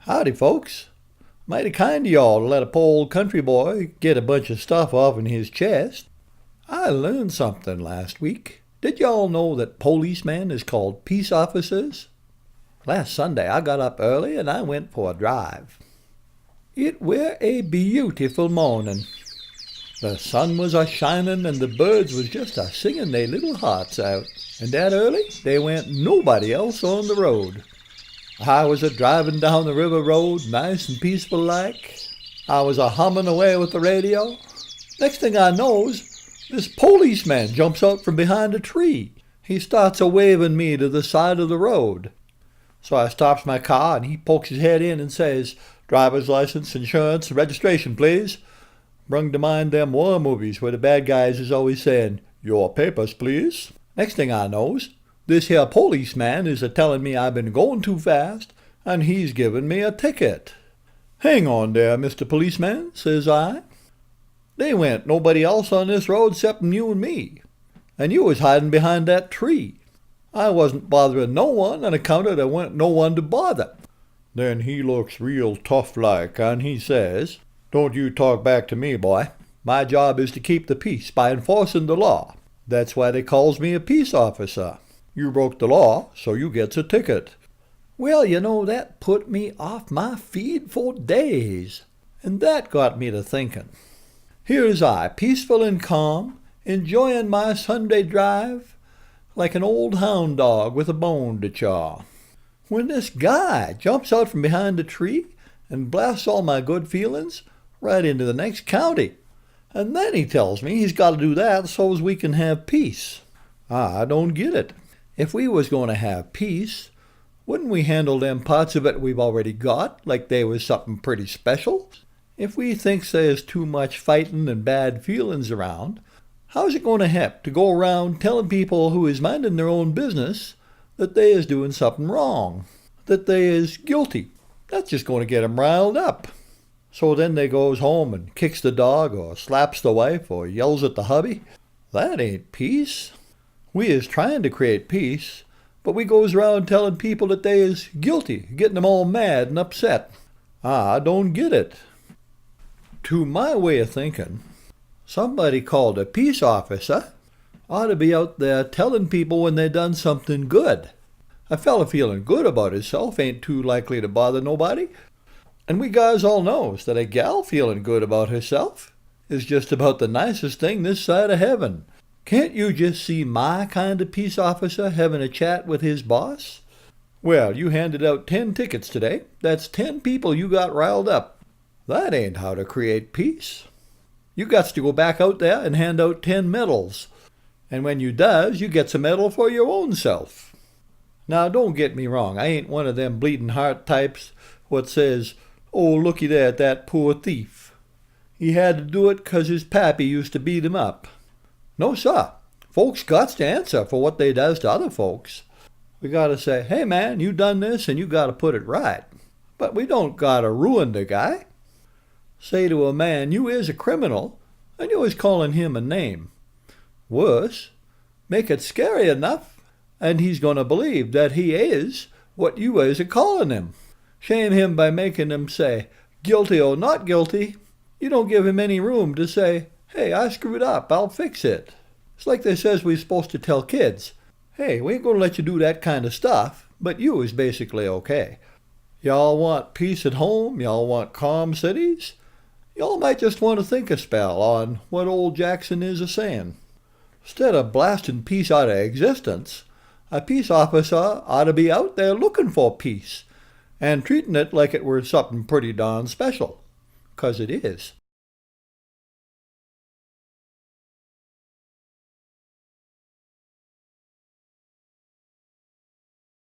Howdy, folks. Mighty kind of y'all to let a poor old country boy get a bunch of stuff off in his chest. I learned something last week. Did y'all know that policemen is called peace officers? Last Sunday I got up early and I went for a drive. It were a beautiful morning. The sun was a-shining and the birds was just a-singing their little hearts out. And that early, there went nobody else on the road. I was a-driving down the river road, nice and peaceful like. I was a-humming away with the radio. Next thing I knows, this policeman jumps out from behind a tree. He starts a-waving me to the side of the road. So I stops my car and he pokes his head in and says, "Driver's license, insurance, registration, please." Brung to mind them war movies where the bad guys is always saying, "Your papers, please." Next thing I knows, this here policeman is a-telling me I've been going too fast, and he's giving me a ticket. "Hang on there, Mr. Policeman," says I. "They went nobody else on this road excepting you and me, and you was hiding behind that tree. I wasn't bothering no one on account of there weren't no one to bother." Then he looks real tough-like, and he says, "Don't you talk back to me, boy. My job is to keep the peace by enforcing the law. That's why they calls me a peace officer. You broke the law, so you gets a ticket." Well, that put me off my feed for days, and that got me to thinking. Here's I, peaceful and calm, enjoying my Sunday drive, like an old hound dog with a bone to chaw, when this guy jumps out from behind a tree and blasts all my good feelings right into the next county. And then he tells me he's got to do that so's we can have peace. I don't get it. If we was going to have peace, wouldn't we handle them parts of it we've already got like they was something pretty special? If we thinks there's too much fighting and bad feelings around, how's it going to help to go around telling people who is minding their own business that they is doing something wrong, that they is guilty? That's just going to get 'em riled up. So then they goes home and kicks the dog or slaps the wife or yells at the hubby. That ain't peace. We is trying to create peace, but we goes around telling people that they is guilty, getting them all mad and upset. I don't get it. To my way of thinking, somebody called a peace officer ought to be out there telling people when they done something good. A fella feeling good about himself ain't too likely to bother nobody. And we guys all knows that a gal feeling good about herself is just about the nicest thing this side of heaven. Can't you just see my kind of peace officer having a chat with his boss? "Well, you handed out 10 tickets today. That's 10 people you got riled up." That ain't how to create peace. You got to go back out there and hand out 10 medals. And when you does, you gets a medal for your own self. Now, don't get me wrong. I ain't one of them bleeding heart types what says, "Oh, looky there at that poor thief. He had to do it 'cause his pappy used to beat him up." No, sir. Folks got to answer for what they does to other folks. We got to say, "Hey, man, you done this and you got to put it right." But we don't got to ruin the guy. Say to a man, "You is a criminal," and you is calling him a name. Worse, make it scary enough, and he's going to believe that he is what you is a-calling him. Shame him by making him say, "Guilty or not guilty." You don't give him any room to say, "Hey, I screwed up, I'll fix it." It's like they says we're supposed to tell kids, "Hey, we ain't going to let you do that kind of stuff, but you is basically okay." Y'all want peace at home? Y'all want calm cities? Y'all might just want to think a spell on what old Jackson is a-saying. Instead of blasting peace out of existence, a peace officer ought to be out there looking for peace and treating it like it were something pretty darn special, 'cause it is.